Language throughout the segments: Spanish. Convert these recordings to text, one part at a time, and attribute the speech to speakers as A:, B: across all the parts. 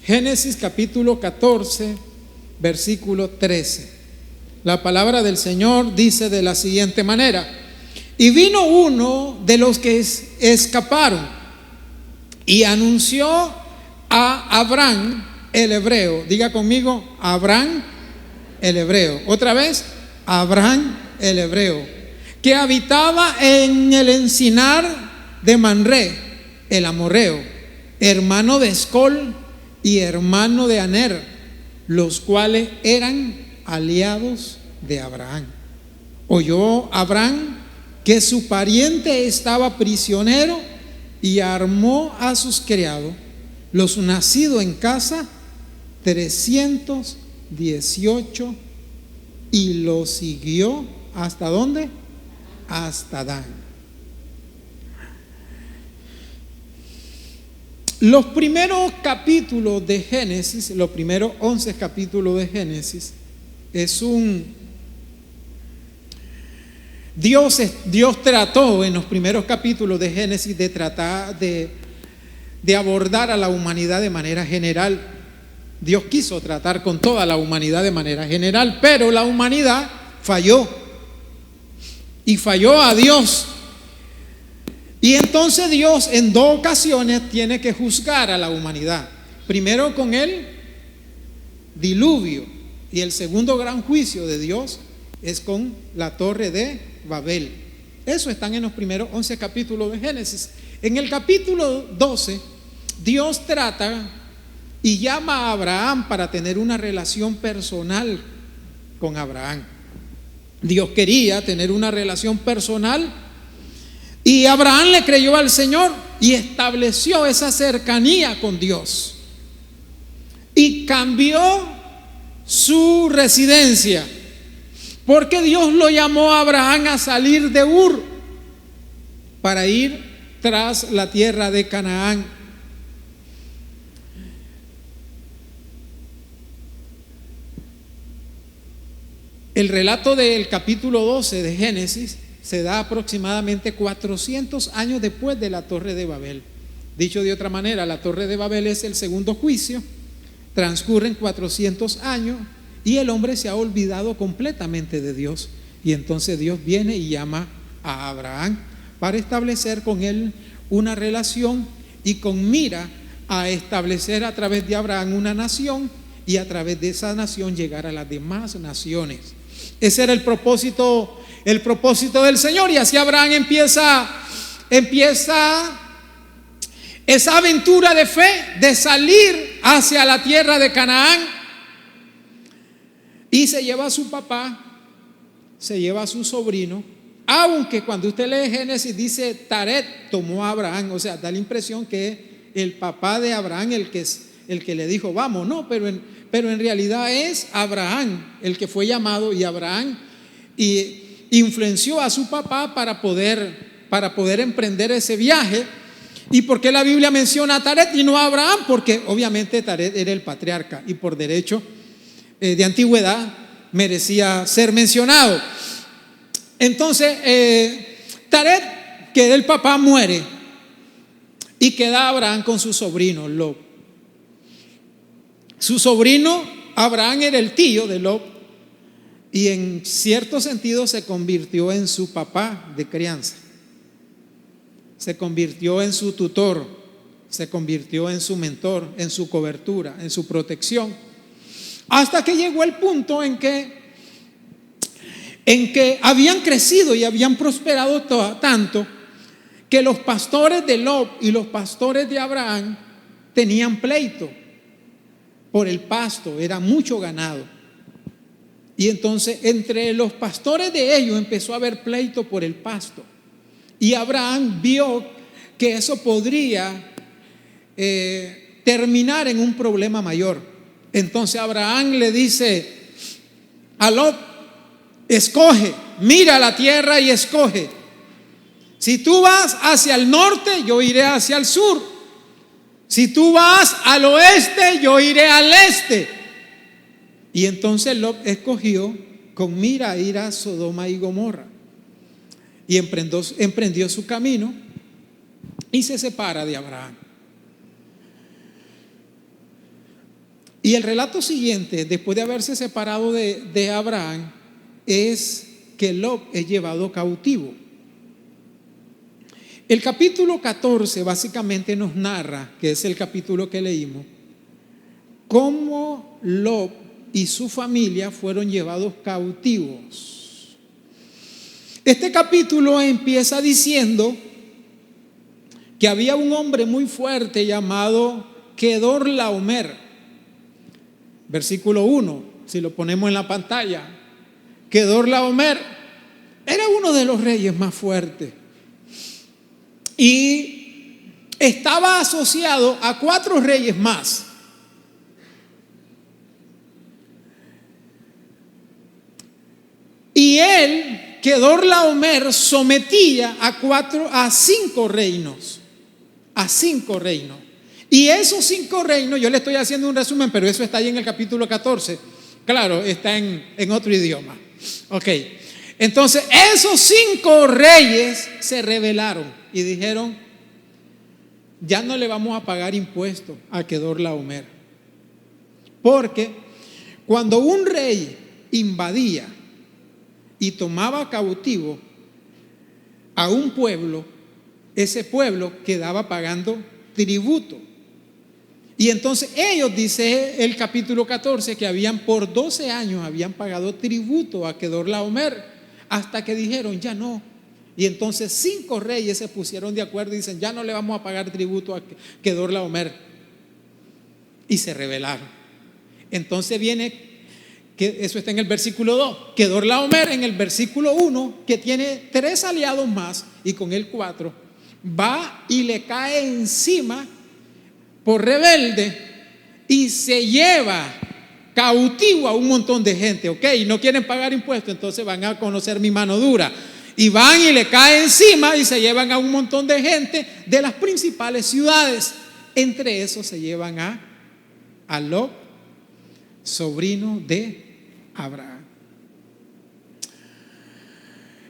A: Génesis capítulo 14, versículo 13. La palabra del Señor dice de la siguiente manera: y vino uno de los que escaparon y anunció a Abraham el hebreo. Diga conmigo, Abraham el hebreo. Otra vez, Abraham el hebreo, que habitaba en el encinar de Manré, el amorreo, hermano de Escol y hermano de Aner, los cuales eran aliados de Abraham. Oyó Abraham que su pariente estaba prisionero y armó a sus criados, los nacidos en casa, 318, y los siguió ¿hasta dónde? Hasta Dan. Los primeros capítulos de Génesis, los primeros 11 capítulos de Génesis, es Dios trató en los primeros capítulos de Génesis de tratar de abordar a la humanidad de manera general. Dios quiso tratar con toda la humanidad de manera general, pero la humanidad falló y falló a Dios. Y entonces Dios en dos ocasiones tiene que juzgar a la humanidad. Primero con el diluvio, y el segundo gran juicio de Dios es con la torre de Babel. Eso están en los primeros 11 capítulos de Génesis. En el capítulo 12, Dios trata y llama a Abraham para tener una relación personal con Abraham. Dios quería tener una relación personal, y Abraham le creyó al Señor y estableció esa cercanía con Dios y cambió su residencia, porque Dios lo llamó a Abraham a salir de Ur para ir tras la tierra de Canaán. El relato del capítulo 12 de Génesis se da aproximadamente 400 años después de la Torre de Babel. Dicho de otra manera, la Torre de Babel es el segundo juicio. Transcurren 400 años y el hombre se ha olvidado completamente de Dios. Y entonces Dios viene y llama a Abraham para establecer con él una relación, y con mira a establecer a través de Abraham una nación, y a través de esa nación llegar a las demás naciones. Ese era el propósito del Señor. Y así Abraham empieza esa aventura de fe de salir hacia la tierra de Canaán, y se lleva a su papá, se lleva a su sobrino, aunque cuando usted lee Génesis dice Taret tomó a Abraham, o sea, da la impresión que el papá de Abraham el que le dijo vamos, no, pero en realidad es Abraham el que fue llamado, y Abraham influenció a su papá para poder emprender ese viaje. ¿Y por qué la Biblia menciona a Taret y no a Abraham? Porque obviamente Taret era el patriarca y por derecho de antigüedad merecía ser mencionado. Entonces Taret, que era el papá, muere y queda Abraham con su sobrino Lot. Su sobrino Abraham era el tío de Lot, y en cierto sentido se convirtió en su papá de crianza, se convirtió en su tutor, se convirtió en su mentor, en su cobertura, en su protección, hasta que llegó el punto en que habían crecido y habían prosperado tanto que los pastores de Lot y los pastores de Abraham tenían pleito por el pasto, era mucho ganado. Y entonces entre los pastores de ellos empezó a haber pleito por el pasto, y Abraham vio que eso podría terminar en un problema mayor. Entonces Abraham le dice a Lot: escoge, mira la tierra y escoge. Si tú vas hacia el norte, yo iré hacia el sur. Si tú vas al oeste, yo iré al este. Y entonces Lot escogió con mira a ir a Sodoma y Gomorra, y emprendió su camino y se separa de Abraham. Y el relato siguiente, después de haberse separado de Abraham, es que Lot es llevado cautivo. El capítulo 14 básicamente nos narra, que es el capítulo que leímos, cómo Lot y su familia fueron llevados cautivos. Este capítulo empieza diciendo que había un hombre muy fuerte llamado Kedorlaomer. Versículo 1, si lo ponemos en la pantalla. Kedorlaomer era uno de los reyes más fuertes y estaba asociado a 4 reyes más. Y él, Kedorlaomer, sometía a 5 reinos. A 5 reinos. Y esos 5 reinos, yo le estoy haciendo un resumen, pero eso está ahí en el capítulo 14. Claro, está en otro idioma. Ok. Entonces, esos 5 reyes se rebelaron y dijeron: ya no le vamos a pagar impuestos a Kedorlaomer. Porque cuando un rey invadía y tomaba cautivo a un pueblo, ese pueblo quedaba pagando tributo. Y entonces ellos, dice el capítulo 14, que por 12 años habían pagado tributo a Kedorlaomer, hasta que dijeron: ya no. Y entonces 5 reyes se pusieron de acuerdo y dicen: ya no le vamos a pagar tributo a Kedorlaomer. Y se rebelaron. Entonces viene, que eso está en el versículo 2, Kedorlaomer en el versículo 1, que tiene 3 aliados más, y con él 4, va y le cae encima por rebelde y se lleva cautivo a un montón de gente. Ok, no quieren pagar impuestos, entonces van a conocer mi mano dura, y van y le caen encima y se llevan a un montón de gente de las principales ciudades. Entre esos se llevan a Lot, sobrino de Abraham.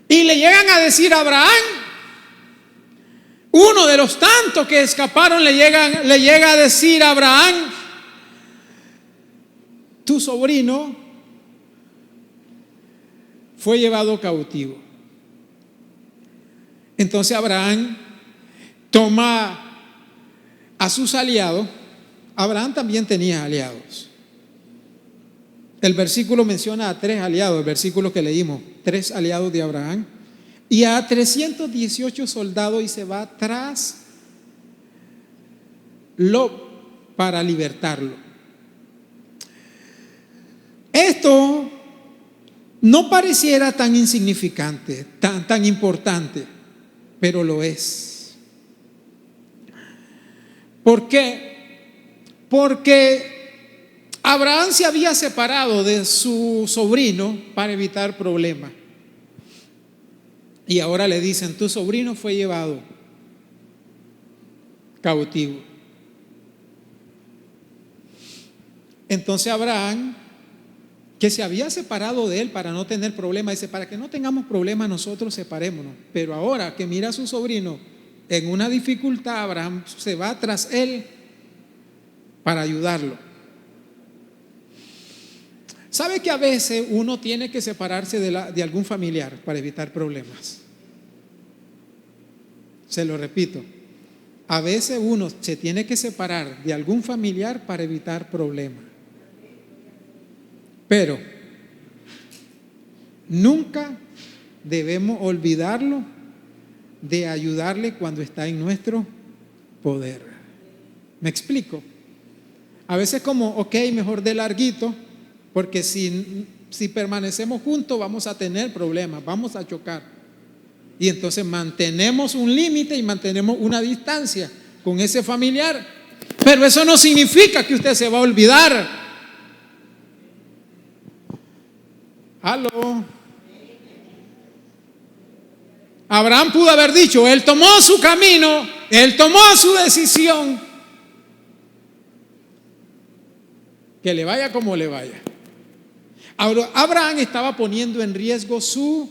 A: Y le llegan a decir a Abraham, uno de los tantos que escaparon, le llega a decir a Abraham: tu sobrino fue llevado cautivo. Entonces Abraham toma a sus aliados. Abraham también tenía aliados. El versículo menciona a 3 aliados, el versículo que leímos, 3 aliados de Abraham, y a 318 soldados, y se va tras Lot para libertarlo. Esto no pareciera tan insignificante, tan importante, pero lo es. ¿Por qué? Porque Abraham se había separado de su sobrino para evitar problemas. Y ahora le dicen: tu sobrino fue llevado cautivo. Entonces Abraham, que se había separado de él para no tener problemas, dice: para que no tengamos problemas nosotros separémonos. Pero ahora que mira a su sobrino en una dificultad, Abraham se va tras él para ayudarlo. ¿Sabe que a veces uno tiene que separarse de algún familiar para evitar problemas? Se lo repito, a veces uno se tiene que separar de algún familiar para evitar problemas. Pero nunca debemos olvidarlo de ayudarle cuando está en nuestro poder. ¿Me explico? A veces como, ok, mejor de larguito, porque si permanecemos juntos vamos a tener problemas, vamos a chocar. Y entonces mantenemos un límite y mantenemos una distancia con ese familiar. Pero eso no significa que usted se va a olvidar. ¿Aló? Abraham pudo haber dicho: él tomó su camino, él tomó su decisión, que le vaya como le vaya. Ahora, Abraham estaba poniendo en riesgo su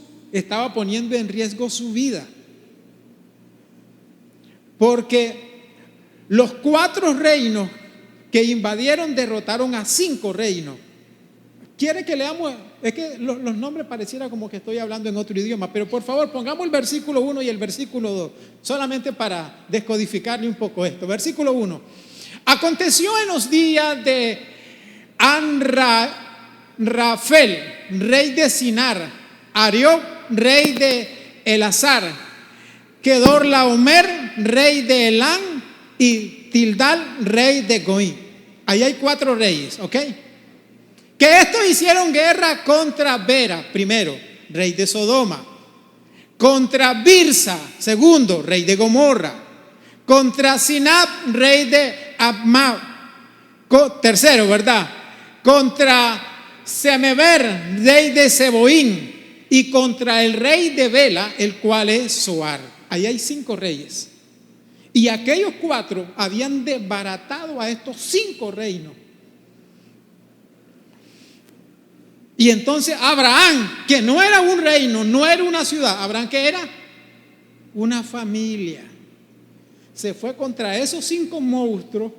A: vida, porque los 4 reinos que invadieron, derrotaron a 5 reinos. ¿Quiere que leamos? Es que los nombres pareciera como que estoy hablando en otro idioma, pero por favor pongamos el versículo 1 y el versículo 2, solamente para descodificarle un poco esto. Versículo 1. Aconteció en los días de Anrafel, rey de Sinar, Arioc, rey de Elazar, Kedorlaomer, rey de Elán, y Tildal, rey de Goim. Ahí hay 4 reyes, ¿ok? Que estos hicieron guerra contra Bera, primero, rey de Sodoma, contra Birsa, segundo, rey de Gomorra, contra Sinab, rey de Adma, tercero, ¿verdad? Contra Semeber, rey de Seboín, y contra el rey de Bela, el cual es Zoar. Ahí hay 5 reyes. Y aquellos 4 habían desbaratado a estos 5 reinos. Y entonces Abraham, que no era un reino, no era una ciudad, Abraham, ¿qué era? Una familia. Se fue contra esos 5 monstruos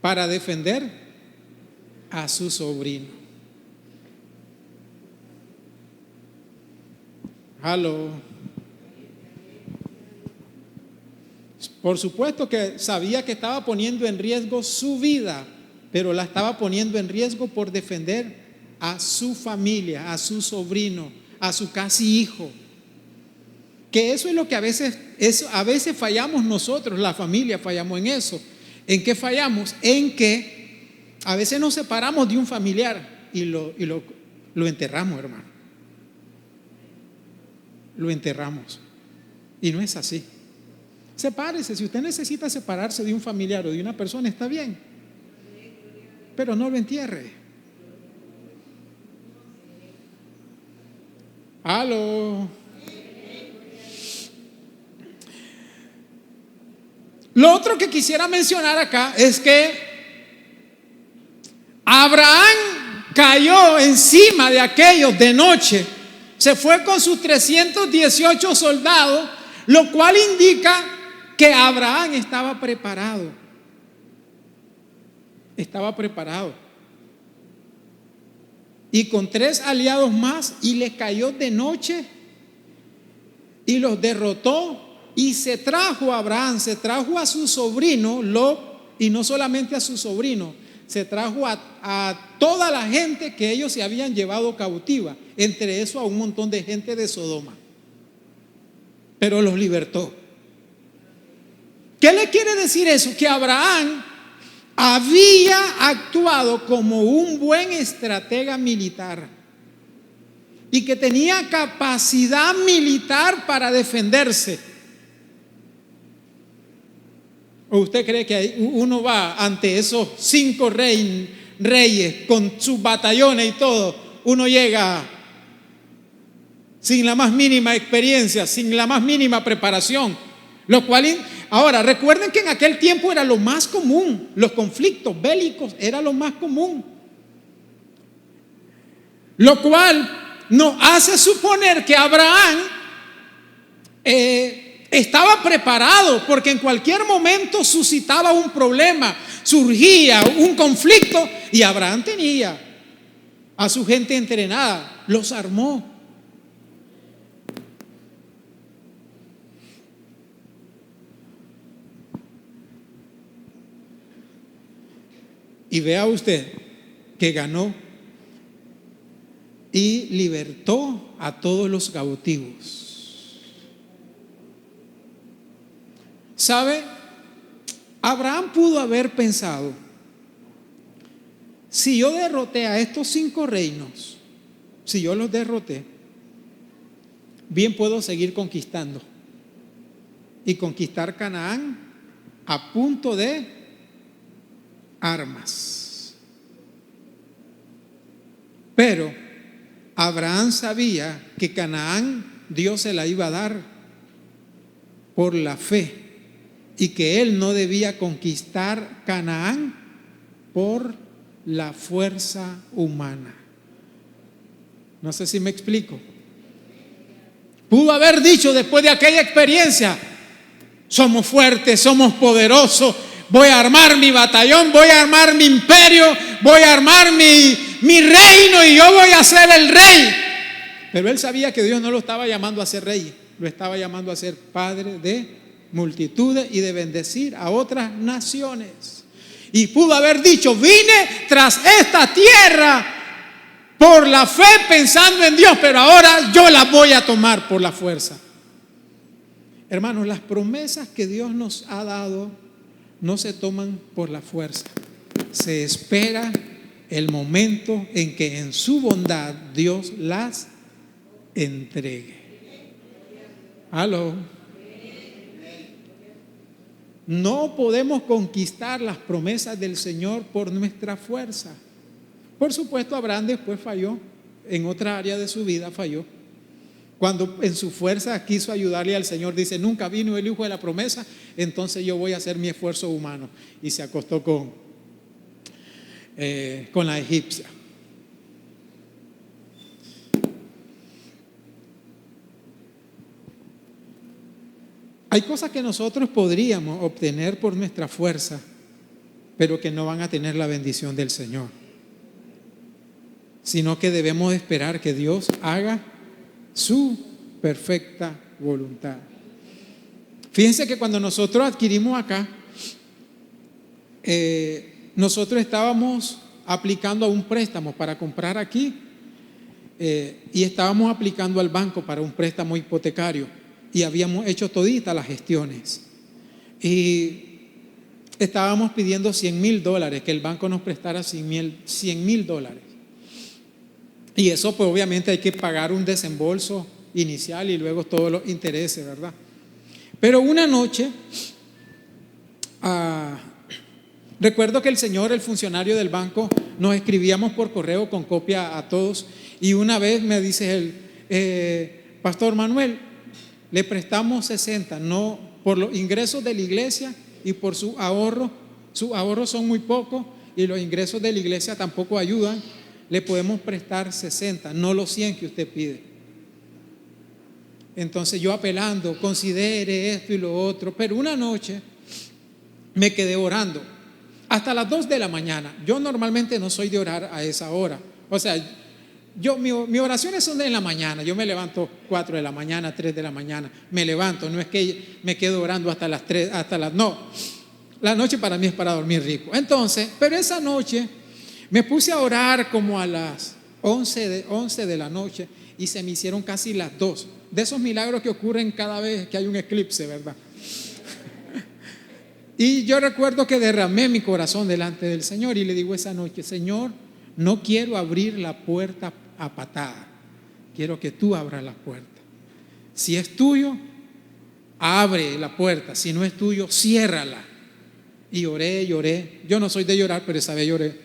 A: para defender a su sobrino. Aló. Por supuesto que sabía que estaba poniendo en riesgo su vida, pero la estaba poniendo en riesgo por defender a su familia, a su sobrino, a su casi hijo. Que eso es lo que a veces fallamos nosotros, la familia, fallamos en eso. ¿En qué fallamos? En que a veces nos separamos de un familiar y lo enterramos, hermano. Lo enterramos. Y no es así. Sepárese. Si usted necesita separarse de un familiar o de una persona, está bien, pero no lo entierre. Aló. Lo otro que quisiera mencionar acá es que Abraham cayó encima de aquellos de noche, se fue con sus 318 soldados, lo cual indica que Abraham estaba preparado. Estaba preparado. Y con 3 aliados más, y les cayó de noche y los derrotó. Y se trajo a Abraham, se trajo a su sobrino Lot, y no solamente a su sobrino, se trajo a toda la gente que ellos se habían llevado cautiva, entre eso a un montón de gente de Sodoma, pero los libertó. ¿Qué le quiere decir eso? Que Abraham había actuado como un buen estratega militar y que tenía capacidad militar para defenderse. ¿O usted cree que uno va ante esos 5 reyes con sus batallones y todo? Uno llega sin la más mínima experiencia, sin la más mínima preparación. Lo cual, ahora, recuerden que en aquel tiempo era lo más común. Los conflictos bélicos era lo más común. Lo cual nos hace suponer que Abraham estaba preparado, porque en cualquier momento suscitaba un problema, surgía un conflicto, y Abraham tenía a su gente entrenada, los armó. Y vea usted que ganó y libertó a todos los cautivos. ¿Sabe? Abraham pudo haber pensado: si yo derroté a estos 5 reinos, si yo los derroté, bien puedo seguir conquistando y conquistar Canaán a punto de armas. Pero Abraham sabía que Canaán Dios se la iba a dar por la fe, y que él no debía conquistar Canaán por la fuerza humana. No sé si me explico. Pudo haber dicho después de aquella experiencia: somos fuertes, somos poderosos, voy a armar mi batallón, voy a armar mi imperio, voy a armar mi reino y yo voy a ser el rey. Pero él sabía que Dios no lo estaba llamando a ser rey, lo estaba llamando a ser padre de multitudes y de bendecir a otras naciones. Y pudo haber dicho: vine tras esta tierra por la fe pensando en Dios, pero ahora yo la voy a tomar por la fuerza. Hermanos, las promesas que Dios nos ha dado no se toman por la fuerza. Se espera el momento en que en su bondad Dios las entregue. ¿Aló? No podemos conquistar las promesas del Señor por nuestra fuerza. Por supuesto, Abraham después falló, en otra área de su vida falló. Cuando en su fuerza quiso ayudarle al Señor, dice: nunca vino el hijo de la promesa, entonces yo voy a hacer mi esfuerzo humano. Y se acostó con la egipcia. Hay cosas que nosotros podríamos obtener por nuestra fuerza, pero que no van a tener la bendición del Señor, sino que debemos esperar que Dios haga su perfecta voluntad. Fíjense que cuando nosotros adquirimos acá, nosotros estábamos aplicando a un préstamo para comprar aquí, y estábamos aplicando al banco para un préstamo hipotecario. Y habíamos hecho toditas las gestiones. Y estábamos pidiendo $100,000, que el banco nos prestara $100,000. Y eso, pues obviamente hay que pagar un desembolso inicial y luego todos los intereses, ¿verdad? Pero una noche, recuerdo que el funcionario del banco, nos escribíamos por correo con copia a todos. Y una vez me dice él: Pastor Manuel, le prestamos 60, no por los ingresos de la iglesia y por su ahorro. Sus ahorros son muy pocos y los ingresos de la iglesia tampoco ayudan. Le podemos prestar 60, no los 100 que usted pide. Entonces yo apelando: considere esto y lo otro. Pero una noche me quedé orando hasta las 2 de la mañana. Yo normalmente no soy de orar a esa hora. O sea, mis oraciones son de en la mañana. Yo me levanto 4 de la mañana, 3 de la mañana. Me levanto, no es que me quedo orando hasta las 3, no. La noche para mí es para dormir rico. Entonces, pero esa noche me puse a orar como a las 11 de la noche y se me hicieron casi las 2. De esos milagros que ocurren cada vez que hay un eclipse, ¿verdad? Y yo recuerdo que derramé mi corazón delante del Señor y le digo esa noche: Señor, no quiero abrir la puerta a patada, quiero que tú abras la puerta. Si es tuyo, abre la puerta; si no es tuyo, ciérrala. Y lloré. Yo no soy de llorar, pero esa vez lloré.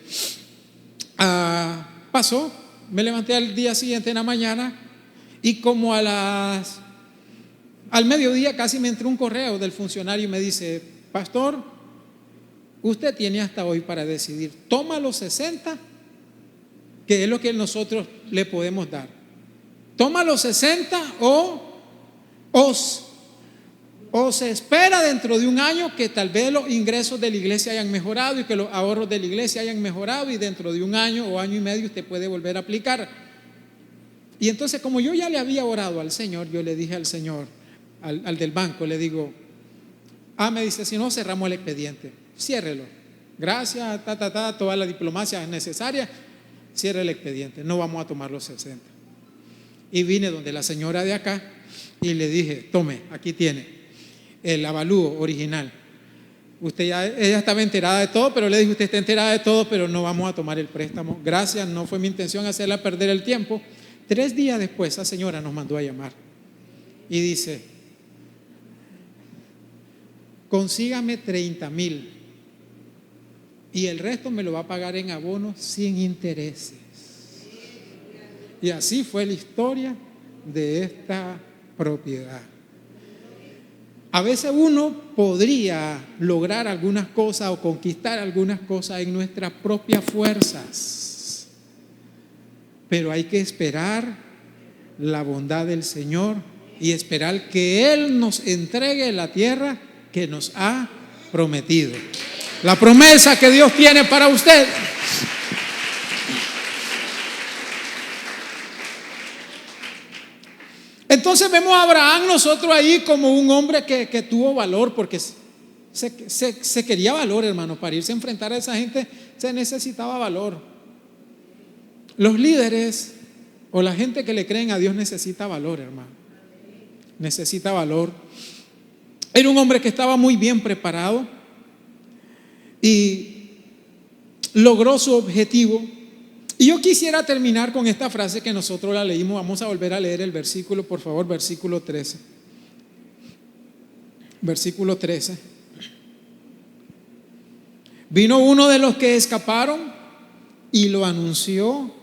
A: Pasó, me levanté al día siguiente en la mañana y como al mediodía casi me entró un correo del funcionario y me dice: Pastor, usted tiene hasta hoy para decidir. Toma los 60, que es lo que nosotros le podemos dar. Toma los 60 o se espera dentro de un año que tal vez los ingresos de la iglesia hayan mejorado y que los ahorros de la iglesia hayan mejorado, y dentro de un año o año y medio usted puede volver a aplicar. Y entonces, como yo ya le había orado al Señor, yo le dije al Señor, al del banco, le digo: me dice, si no, cerramos el expediente, ciérrelo. Gracias, toda la diplomacia necesaria, cierre el expediente, no vamos a tomar los 60. Y vine donde la señora de acá y le dije: tome, aquí tiene el avalúo original. Ella estaba enterada de todo, pero le dije: usted está enterada de todo, pero no vamos a tomar el préstamo. Gracias, no fue mi intención hacerla perder el tiempo. 3 días después, esa señora nos mandó a llamar y dice: consígame 30,000 y el resto me lo va a pagar en abonos sin intereses. Y así fue la historia de esta propiedad. A veces uno podría lograr algunas cosas o conquistar algunas cosas en nuestras propias fuerzas, pero hay que esperar la bondad del Señor y esperar que Él nos entregue la tierra que nos ha prometido. La promesa que Dios tiene para usted. Entonces vemos a Abraham nosotros ahí como un hombre que tuvo valor, porque se quería valor, hermano. Para irse a enfrentar a esa gente se necesitaba valor. Los líderes o la gente que le creen a Dios necesita valor, hermano. Necesita valor. Era un hombre que estaba muy bien preparado y logró su objetivo. Y yo quisiera terminar con esta frase que nosotros la leímos. Vamos a volver a leer el versículo, por favor, versículo 13. Versículo 13. Vino uno de los que escaparon y lo anunció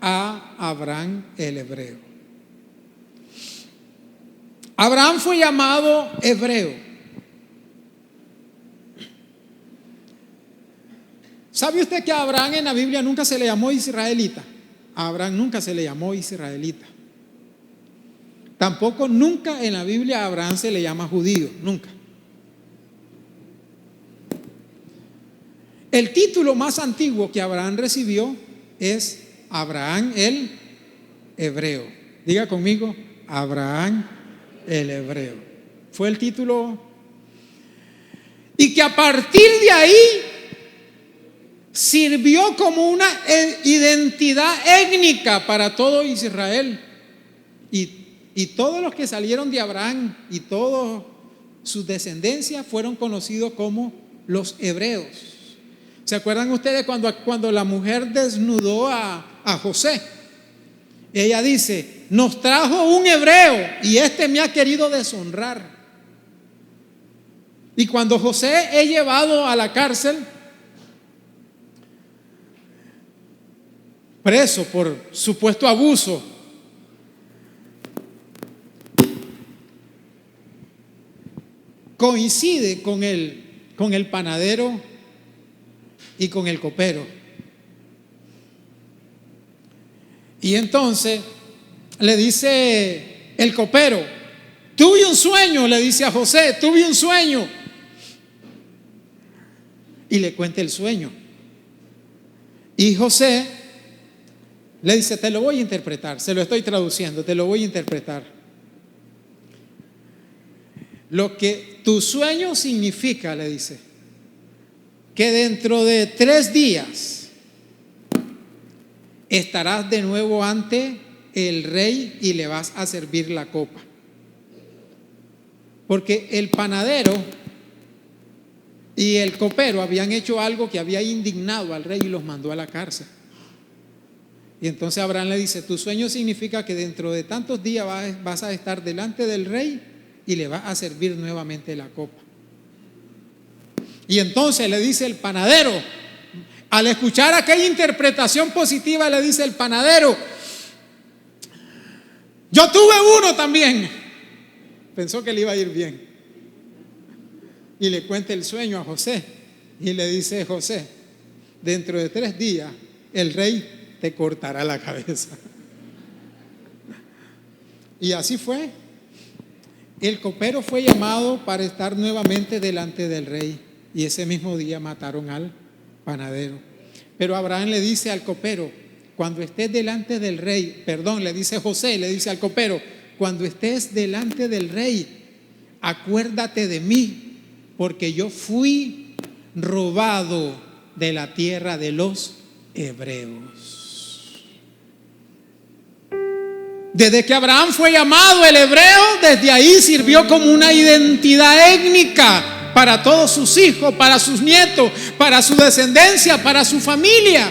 A: a Abraham el hebreo. Abraham fue llamado hebreo. ¿Sabe usted que a Abraham en la Biblia nunca se le llamó israelita? A Abraham nunca se le llamó israelita. Tampoco nunca en la Biblia a Abraham se le llama judío, nunca. El título más antiguo que Abraham recibió es Abraham el hebreo. Diga conmigo, Abraham el hebreo. Fue el título. Y que a partir de ahí sirvió como una identidad étnica para todo Israel. Y todos los que salieron de Abraham y todos sus descendencias fueron conocidos como los hebreos. ¿Se acuerdan ustedes cuando la mujer desnudó a José? Ella dice: nos trajo un hebreo y este me ha querido deshonrar. Y cuando José es llevado a la cárcel, preso por supuesto abuso, coincide con el panadero y con el copero. Y entonces le dice el copero: tuve un sueño, le dice a José, tuve un sueño. Y le cuenta el sueño. Y José le dice: te lo voy a interpretar, se lo estoy traduciendo, te lo voy a interpretar. Lo que tu sueño significa, le dice, que dentro de 3 días estarás de nuevo ante el rey y le vas a servir la copa. Porque el panadero y el copero habían hecho algo que había indignado al rey y los mandó a la cárcel. Y entonces Abraham le dice: tu sueño significa que dentro de tantos días vas a estar delante del rey y le vas a servir nuevamente la copa. Y entonces le dice el panadero, al escuchar aquella interpretación positiva, le dice el panadero: yo tuve uno también. Pensó que le iba a ir bien. Y le cuenta el sueño a José y le dice: José, dentro de 3 días el rey te cortará la cabeza. Y así fue. El copero fue llamado para estar nuevamente delante del rey, y ese mismo día mataron al panadero. Pero Abraham le dice al copero: cuando estés delante del rey, le dice José, le dice al copero: cuando estés delante del rey, acuérdate de mí, porque yo fui robado de la tierra de los hebreos. Desde que Abraham fue llamado el hebreo, desde ahí sirvió como una identidad étnica para todos sus hijos, para sus nietos, para su descendencia, para su familia.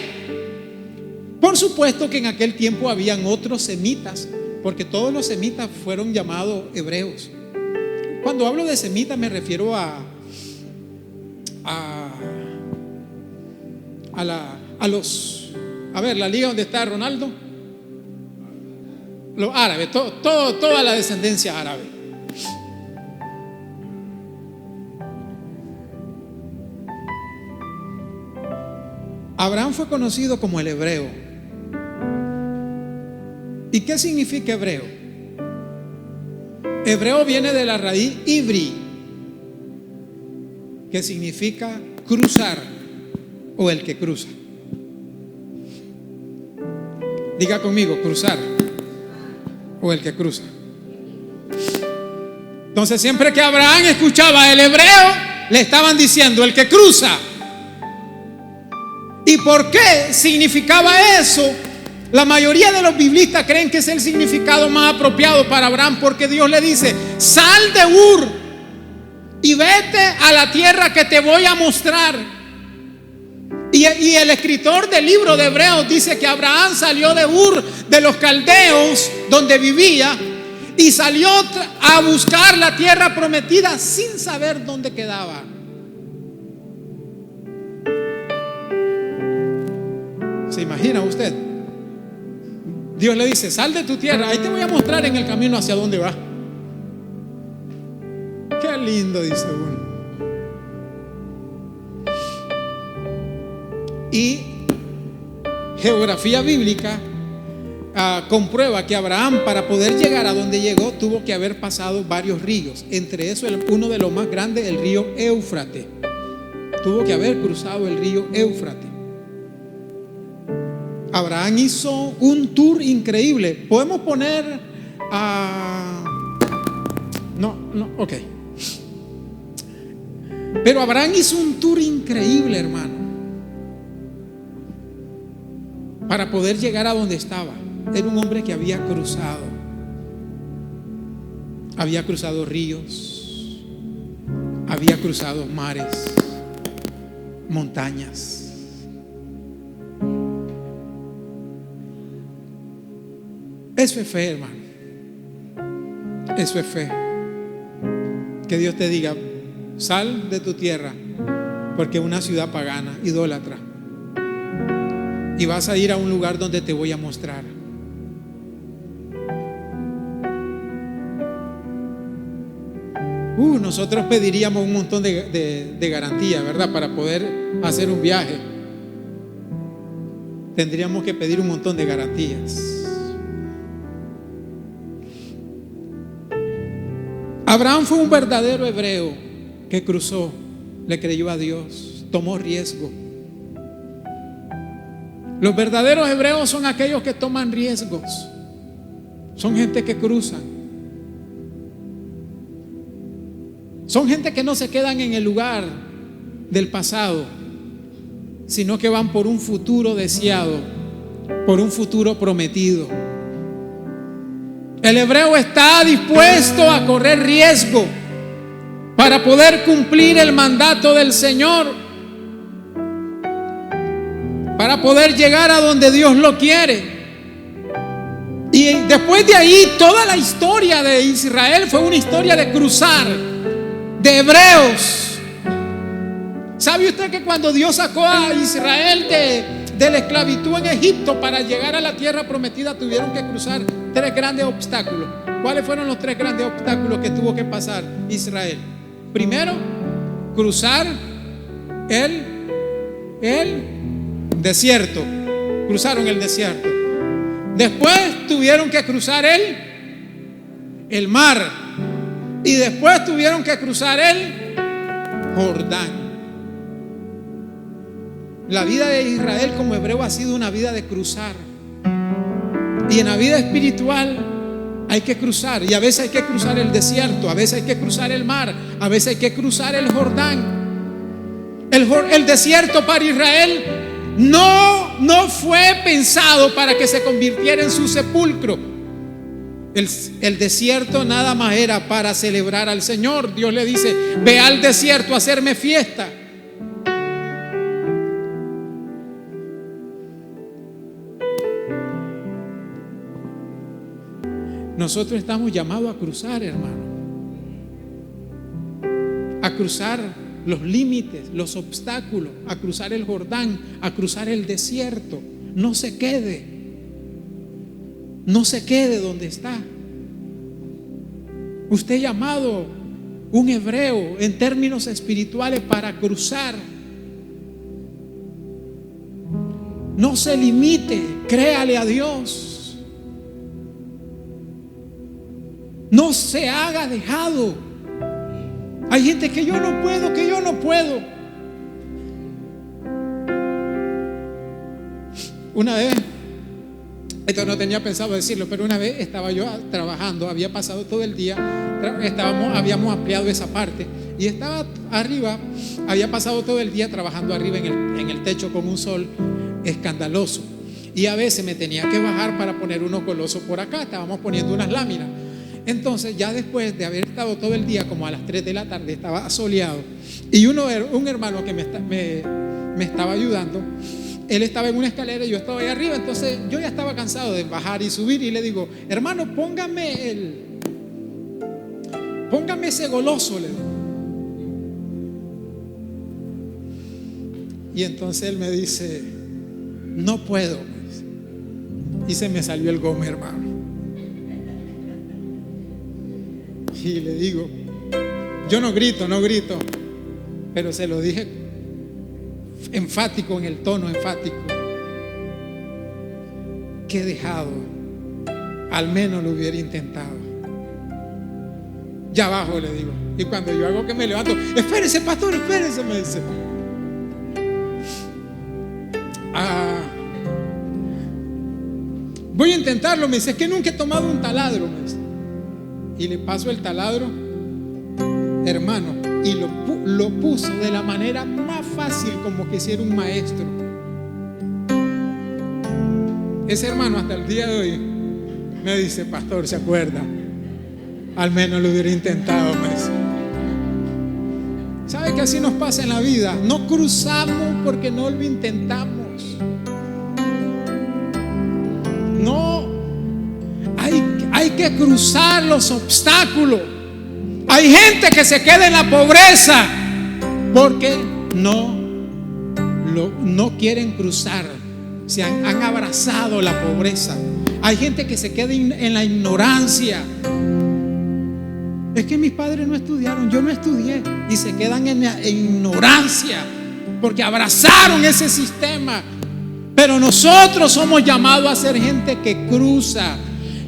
A: Por supuesto que en aquel tiempo habían otros semitas, porque todos los semitas fueron llamados hebreos. Cuando hablo de semitas me refiero a la liga donde está Ronaldo, los árabes, toda la descendencia árabe. Abraham fue conocido como el hebreo. ¿Y qué significa hebreo? Hebreo viene de la raíz ibri, que significa cruzar o el que cruza? Diga conmigo, cruzar o el que cruza. Entonces, siempre que Abraham escuchaba el hebreo, le estaban diciendo el que cruza. ¿Y por qué significaba eso? La mayoría de los biblistas creen que es el significado más apropiado para Abraham, porque Dios le dice: sal de Ur y vete a la tierra que te voy a mostrar. Y el escritor del libro de Hebreos dice que Abraham salió de Ur de los caldeos donde vivía y salió a buscar la tierra prometida sin saber dónde quedaba. ¿Se imagina usted? Dios le dice: sal de tu tierra, ahí te voy a mostrar en el camino hacia dónde va. Qué lindo, dice uno. Y geografía bíblica comprueba que Abraham, para poder llegar a donde llegó, tuvo que haber pasado varios ríos. Entre eso, uno de los más grandes, el río Éufrates. Tuvo que haber cruzado el río Éufrates. Abraham hizo un tour increíble. Podemos poner ok. Pero Abraham hizo un tour increíble, hermano, para poder llegar a donde estaba. Era un hombre que había cruzado ríos, había cruzado mares, montañas. Eso es fe, hermano. Eso es fe. Que Dios te diga: sal de tu tierra, porque es una ciudad pagana, idólatra, y vas a ir a un lugar donde te voy a mostrar. Nosotros pediríamos un montón de garantías, ¿verdad? Para poder hacer un viaje tendríamos que pedir un montón de garantías. Abraham fue un verdadero hebreo que cruzó, le creyó a Dios, tomó riesgo. Los verdaderos hebreos son aquellos que toman riesgos, son gente que cruzan, son gente que no se quedan en el lugar del pasado, sino que van por un futuro deseado, por un futuro prometido. El hebreo está dispuesto a correr riesgo para poder cumplir el mandato del Señor, para poder llegar a donde Dios lo quiere. Y después de ahí, toda la historia de Israel fue una historia de cruzar, de hebreos. ¿Sabe usted que cuando Dios sacó a Israel de la esclavitud en Egipto para llegar a la tierra prometida, tuvieron que cruzar tres grandes obstáculos? ¿Cuáles fueron los tres grandes obstáculos que tuvo que pasar Israel? Primero, cruzar el desierto. Cruzaron el desierto. Después tuvieron que cruzar el mar. Y después tuvieron que cruzar el Jordán. La vida de Israel como hebreo ha sido una vida de cruzar. Y en la vida espiritual hay que cruzar. Y a veces hay que cruzar el desierto, a veces hay que cruzar el mar, a veces hay que cruzar el Jordán. El desierto para Israel no fue pensado para que se convirtiera en su sepulcro. El desierto nada más era para celebrar al Señor. Dios le dice: ve al desierto a hacerme fiesta. Nosotros estamos llamados a cruzar, hermano, a cruzar los límites, los obstáculos, a cruzar el Jordán, a cruzar el desierto. No se quede donde está. Usted es llamado un hebreo en términos espirituales para cruzar. No se limite, créale a Dios. No se haga dejado. Hay gente que yo no puedo. Una vez, esto no tenía pensado decirlo, pero una vez estaba yo trabajando, había pasado todo el día, habíamos ampliado esa parte y estaba arriba, había pasado todo el día trabajando arriba en el techo con un sol escandaloso. Y a veces me tenía que bajar para poner unos colosos por acá, estábamos poniendo unas láminas. Entonces ya después de haber estado todo el día, como a las 3 de la tarde, estaba soleado, y un hermano que me estaba ayudando, él estaba en una escalera y yo estaba ahí arriba. Entonces yo ya estaba cansado de bajar y subir, y le digo: hermano, póngame ese goloso, le digo. Y entonces él me dice: no puedo, me dice. Y se me salió el gome, hermano. Y le digo, yo no grito, pero se lo dije enfático, en el tono enfático, que he dejado, al menos lo hubiera intentado. Ya abajo, le digo. Y cuando yo hago que me levanto: espérese, pastor, espérese, me dice. Voy a intentarlo, me dice. Es que nunca he tomado un taladro, me dice. Y le paso el taladro, hermano, y lo puso de la manera más fácil, como que si era un maestro. Ese hermano hasta el día de hoy me dice: pastor, ¿se acuerda? Al menos lo hubiera intentado, me dice. ¿Sabe que así nos pasa en la vida? No cruzamos porque no lo intentamos. No, hay que cruzar los obstáculos. Hay gente que se queda en la pobreza porque no quieren cruzar. Se han abrazado la pobreza. Hay gente que se queda en la ignorancia. Es que mis padres no estudiaron, yo no estudié. Y se quedan en la ignorancia porque abrazaron ese sistema. Pero nosotros somos llamados a ser gente que cruza,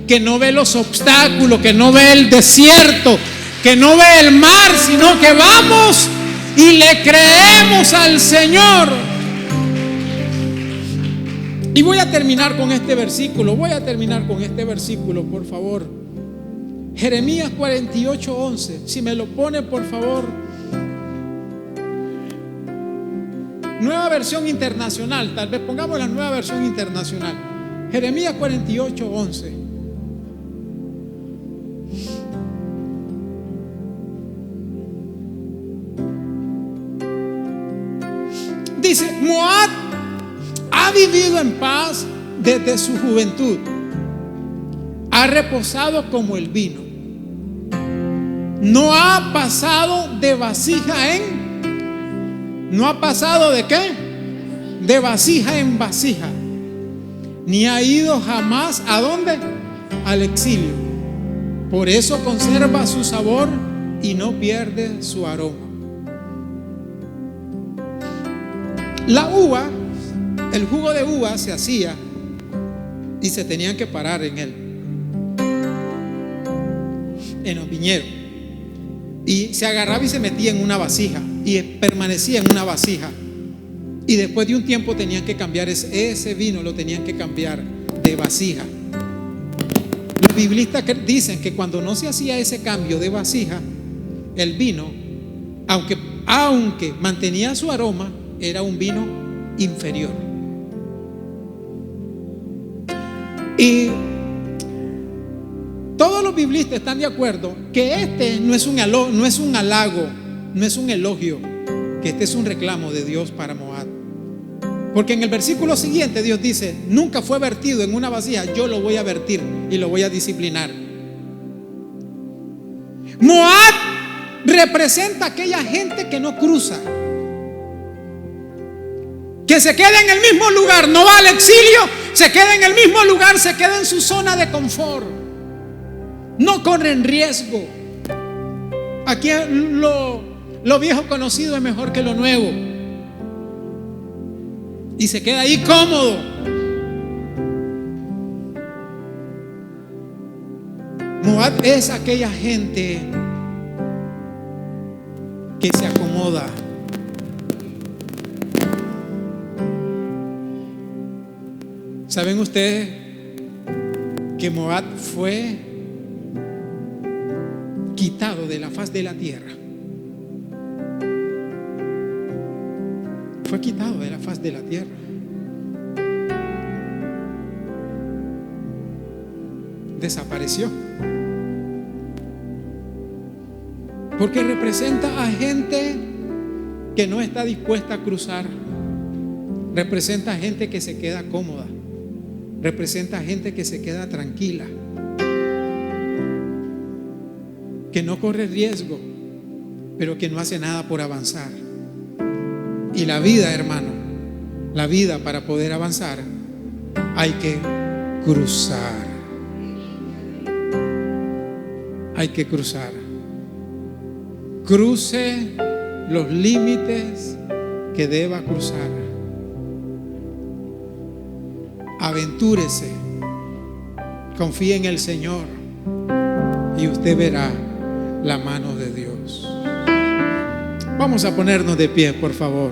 A: que no ve los obstáculos, que no ve el desierto, que no ve el mar, sino que vamos y le creemos al Señor. Y voy a terminar con este versículo, por favor. Jeremías 48:11. Si me lo pone, por favor. Nueva versión internacional, tal vez pongamos la nueva versión internacional. Jeremías 48:11. Dice: Moab ha vivido en paz desde su juventud, ha reposado como el vino, no ha pasado de vasija en... ¿No ha pasado de qué? De vasija en vasija. Ni ha ido jamás, ¿a dónde? Al exilio. Por eso conserva su sabor y no pierde su aroma. La uva, el jugo de uva se hacía y se tenían que parar en él, en los viñedos. Y se agarraba y se metía en una vasija y permanecía en una vasija. Y después de un tiempo tenían que cambiar ese vino, lo tenían que cambiar de vasija. Los biblistas dicen que cuando no se hacía ese cambio de vasija, el vino, aunque mantenía su aroma, era un vino inferior. Y todos los biblistas están de acuerdo que este no es un halago, no es un elogio, que este es un reclamo de Dios para Moab. Porque en el versículo siguiente Dios dice: nunca fue vertido en una vasija, yo lo voy a vertir y lo voy a disciplinar. Moab representa a aquella gente que no cruza, que se queda en el mismo lugar, no va al exilio, se queda en el mismo lugar, se queda en su zona de confort. No corren riesgo. Aquí lo viejo conocido es mejor que lo nuevo. Y se queda ahí cómodo. Moab es aquella gente que se acomoda. ¿Saben ustedes que Moab fue quitado de la faz de la tierra? Fue quitado de la faz de la tierra. Desapareció. Porque representa a gente que no está dispuesta a cruzar. Representa a gente que se queda cómoda. Representa a gente que se queda tranquila, que no corre riesgo, pero que no hace nada por avanzar. Y la vida, hermano, la vida, para poder avanzar hay que cruzar. Hay que cruzar. Cruce los límites que deba cruzar. Aventúrese, confíe en el Señor y usted verá la mano de Dios. Vamos a ponernos de pie, por favor.